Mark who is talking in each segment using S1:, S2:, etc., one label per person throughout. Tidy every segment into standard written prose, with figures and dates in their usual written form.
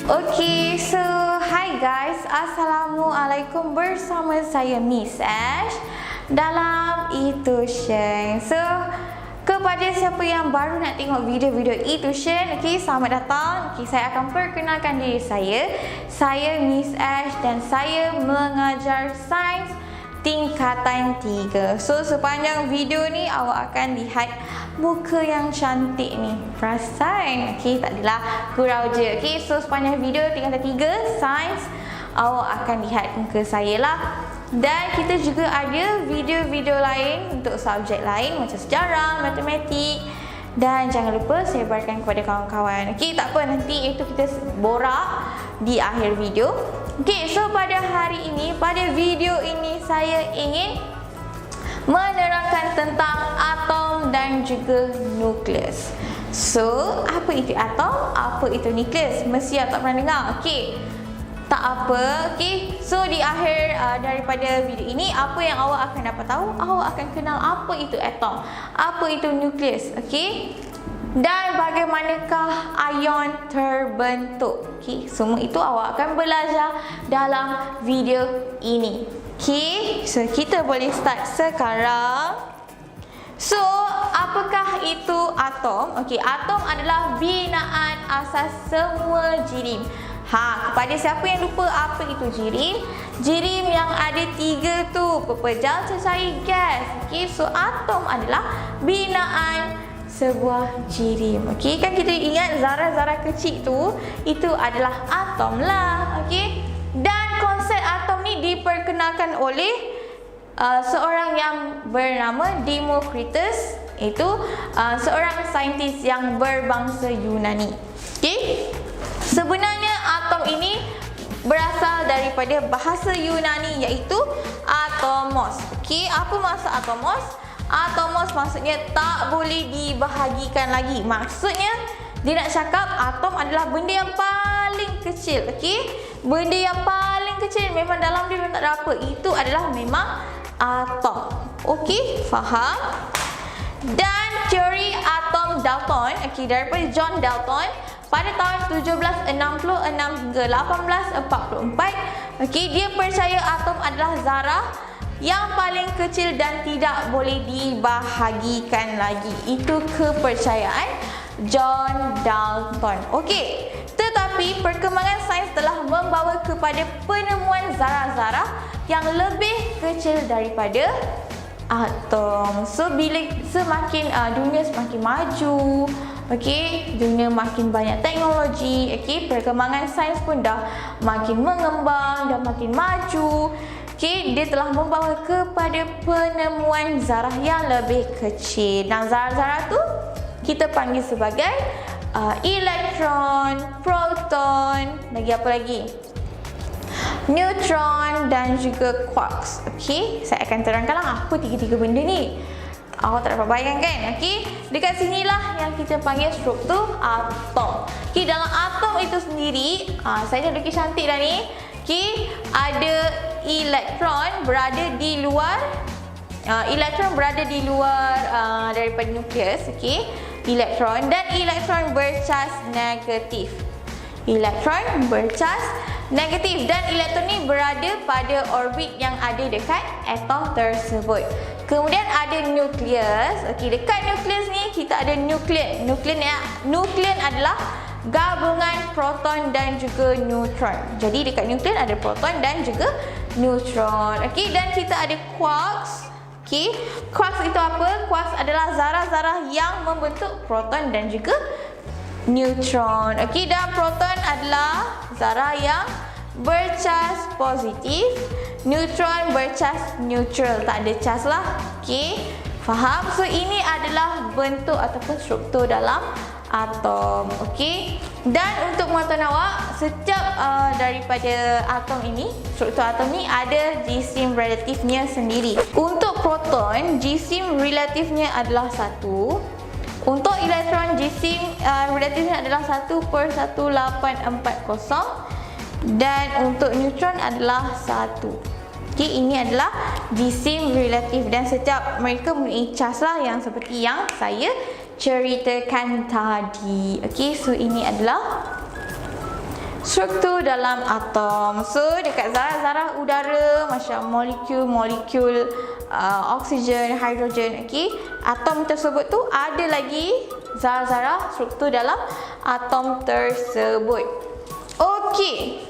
S1: Okay, so hi guys, Assalamualaikum, bersama saya Miss Ash dalam eTution. So kepada siapa yang baru nak tengok video-video eTution, okay, selamat datang. Okay, saya akan perkenalkan diri saya. Saya Miss Ash dan saya mengajar sains tingkatan 3. So sepanjang video ni awak akan lihat muka yang cantik ni. Perasan? Okay, tak adalah gurau je. Okay, so sepanjang video tingkatan 3 sains awak akan lihat muka saya lah. Dan kita juga ada video-video lain untuk subjek lain macam sejarah, matematik. Dan jangan lupa sebarkan kepada kawan-kawan. Okay, tak apa, nanti itu kita borak di akhir video. Okay, so pada hari ini, pada video ini saya ingin menerangkan tentang atom dan juga nukleus. So, apa itu atom? Apa itu nukleus? Mesti awak tak pernah dengar. Okay, tak apa. Okay, so di akhir daripada video ini, apa yang awak akan dapat tahu? Awak akan kenal apa itu atom, apa itu nukleus. Okay, dan bagaimanakah ion terbentuk. Okay, semua itu awak akan belajar dalam video ini. Okay, so kita boleh start sekarang. So, apakah itu atom? Okay, atom adalah binaan asas semua jirim. Kepada siapa yang lupa apa itu jirim? Jirim yang ada 3 tu, pepejal, cecair, gas. Okay, so atom adalah binaan sebuah jirim. Okay, kan kita ingat zarah-zarah kecil tu, itu adalah atom lah. Okay, dan konsep atom ni diperkenalkan oleh seorang yang bernama Democritus. Itu seorang saintis yang berbangsa Yunani. Okay, sebenarnya atom ini berasal daripada bahasa Yunani iaitu atomos. Okay, apa maksud atomos? Atomos maksudnya tak boleh dibahagikan lagi. Maksudnya dia nak cakap atom adalah benda yang paling kecil. Okay, benda yang paling kecil memang dalam dia memang tak ada apa. Itu adalah memang atom. Okay, faham? Dan teori atom Dalton, okay, daripada John Dalton pada tahun 1766 hingga 1844, okay, dia percaya atom adalah zarah yang paling kecil dan tidak boleh dibahagikan lagi. Itu kepercayaan John Dalton. Okey, tetapi perkembangan sains telah membawa kepada penemuan zarah-zarah yang lebih kecil daripada atom. So bila semakin dunia semakin maju, okey, dunia makin banyak teknologi, okey, perkembangan sains pun dah makin mengembang, dah makin maju. Okay, dia telah membawa kepada penemuan zarah yang lebih kecil. Dan zarah-zarah tu kita panggil sebagai elektron, proton, lagi apa lagi? Neutron dan juga quarks. Okay, saya akan terangkanlah apa tiga-tiga benda ni. Awak tak dapat bayangkan kan? Okay, dekat sinilah yang kita panggil struktur atom. Okay, dalam atom itu sendiri, saya dah lukis cantik dah ni. Okay, ada elektron berada di luar daripada nukleus. Okay, elektron, dan elektron bercas negatif. Elektron bercas negatif, dan elektron ni berada pada orbit yang ada dekat atom tersebut. Kemudian ada nukleus. Okay, dekat nukleus ni kita ada nukleon. Nukleon adalah gabungan proton dan juga neutron. Jadi dekat nukleon ada proton dan juga neutron. Okey, dan kita ada quarks. Okey, quarks itu apa? Quarks adalah zarah-zarah yang membentuk proton dan juga neutron. Okey, dan proton adalah zarah yang bercas positif, neutron bercas neutral, tak ada cas lah. Okey, faham? So ini adalah bentuk ataupun struktur dalam atom. Okey, dan untuk pengetahuan awak, setiap daripada atom ini, struktur atom ni ada jisim relatifnya sendiri. Untuk proton, jisim relatifnya adalah 1. Untuk elektron, jisim relatifnya adalah 1/1840, dan untuk neutron adalah 1. Okey, ini adalah jisim relatif, dan setiap mereka mempunyai cas lah yang seperti yang saya ceritakan tadi. Okey, so ini adalah struktur dalam atom. So dekat zarah-zarah udara macam molekul-molekul oksigen, hidrogen, okey, atom tersebut tu ada lagi zarah-zarah struktur dalam atom tersebut. Okey,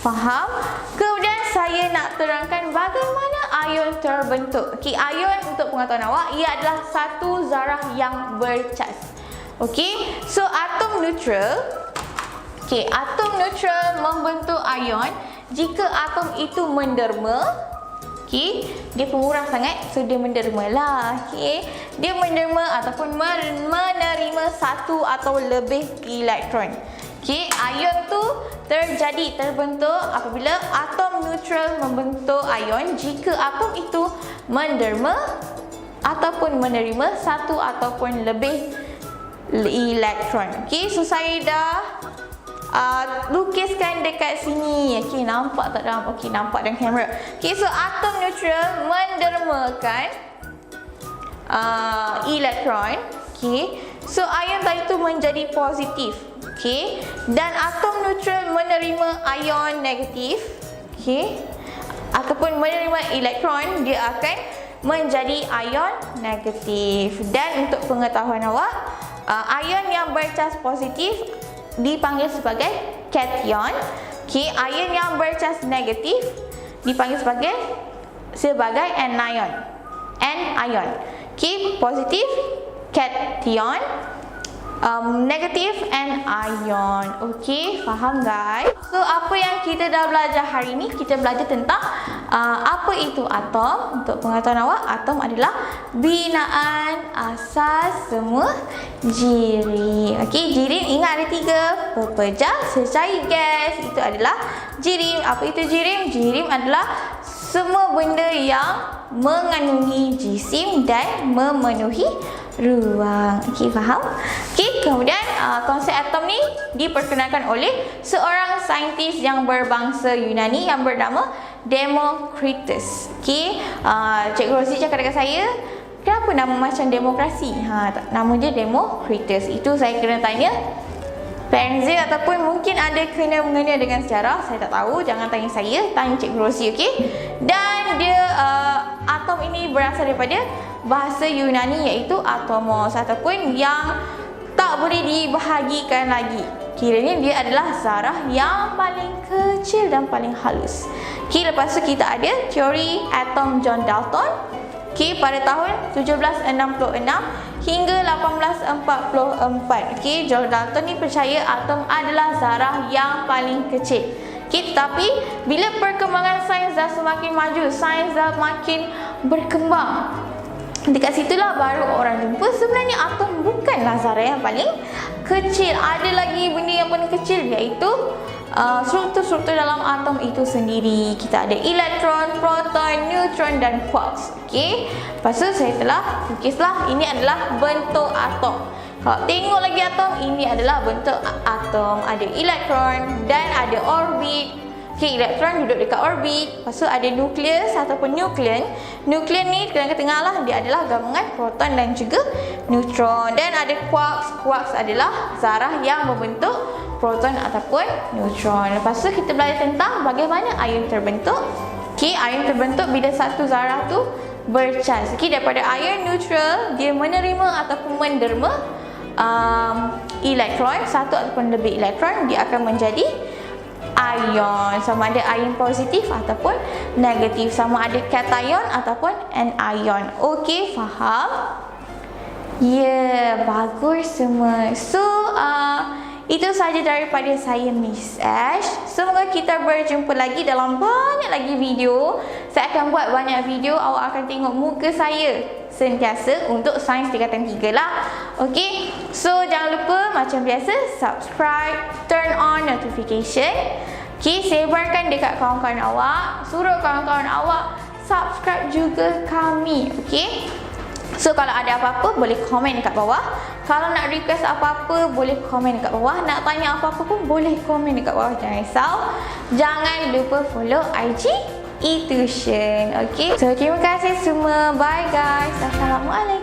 S1: faham? Kemudian saya nak terangkan bagaimana ion terbentuk. Okey, ion untuk pengetahuan awak, ia adalah satu zarah yang bercas. Okey, so atom neutral. Okey, atom neutral membentuk ion jika atom itu menderma. Okey, dia pemurah sangat, so dia menderma lah. Okey, dia menderma ataupun menerima satu atau lebih elektron. Okey, ion tu terbentuk apabila atom neutral membentuk ion jika atom itu menderma ataupun menerima satu ataupun lebih elektron. Okey, so saya dah lukiskan dekat sini. Okey, nampak tak dalam? Okey, nampak dalam kamera. Okey, so atom neutral mendermakan elektron. Okey, so ion tadi tu menjadi positif. Okey, dan atom neutral menerima ion negatif. Okey, ataupun menerima elektron, dia akan menjadi ion negatif. Dan untuk pengetahuan awak, ion yang bercas positif dipanggil sebagai cation. Okey, ion yang bercas negatif dipanggil sebagai anion. Anion. Okey, positif cation, negatif anion. Okey, faham guys? So apa yang kita dah belajar hari ni, kita belajar tentang apa itu atom. Untuk pengetahuan awak, atom adalah binaan asas semua jirim. Okey, jirim ingat ada 3, pepejah, secair gas, itu adalah jirim. Apa itu jirim? Jirim adalah semua benda yang mengandungi jisim dan memenuhi ruang. Okey, faham? Okey, kemudian konsep atom ni diperkenalkan oleh seorang saintis yang berbangsa Yunani yang bernama Democritus. Okey, Cikgu Rosie cakap dekat saya, kenapa nama macam demokrasi? Nama dia Democritus. Itu saya kena tanya parents dia, ataupun mungkin ada kena-mengena dengan sejarah, saya tak tahu. Jangan tanya saya, tanya Cikgu Rosie, okey? Dan dia atom ini berasal daripada bahasa Yunani iaitu atomos, ataupun yang tak boleh dibahagikan lagi. Kiranya dia adalah zarah yang paling kecil dan paling halus. Okey, lepas tu kita ada teori atom John Dalton. Okey, pada tahun 1766 hingga 1844. Okey, John Dalton ni percaya atom adalah zarah yang paling kecil. Okey, tetapi bila perkembangan sains dah semakin maju, sains dah makin berkembang, dekat situlah baru orang jumpa sebenarnya atom bukanlah zarah yang paling kecil. Ada lagi benda yang paling kecil, iaitu struktur-struktur dalam atom itu sendiri. Kita ada elektron, proton, neutron dan quarks. Okey, lepas tu saya telah lukislah, ini adalah bentuk atom. Kalau tengok lagi atom, ini adalah bentuk atom. Ada elektron dan ada orbit. Okey, elektron duduk dekat orbit. Lepas tu ada nukleus ataupun nukleon. Nukleon ni tengah-tengah lah, dia adalah gabungan proton dan juga neutron. Dan ada quarks. Quarks adalah zarah yang membentuk proton ataupun neutron. Lepas tu kita belajar tentang bagaimana ion terbentuk. Okey, ion terbentuk bila satu zarah tu bercas. Okey, daripada ion neutral, dia menerima ataupun menderma elektron, satu ataupun lebih elektron, dia akan menjadi ion. Sama ada ion positif ataupun negatif, sama ada cation ataupun anion. Okey, faham? Ya, bagus semua. So itu sahaja daripada saya, Miss Ash. Semoga kita berjumpa lagi dalam banyak lagi video. Saya akan buat banyak video, awak akan tengok muka saya sentiasa untuk sains tingkatan 3 lah. Okey, so jangan lupa macam biasa subscribe, turn on notification. Okey, sebarkan dekat kawan-kawan awak, suruh kawan-kawan awak subscribe juga kami. Okey, so kalau ada apa-apa boleh komen dekat bawah. Kalau nak request apa-apa boleh komen dekat bawah. Nak tanya apa-apa pun boleh komen dekat bawah. Jangan risau. Jangan lupa follow IG eTuition. Okey, so terima kasih semua. Bye guys. Assalamualaikum.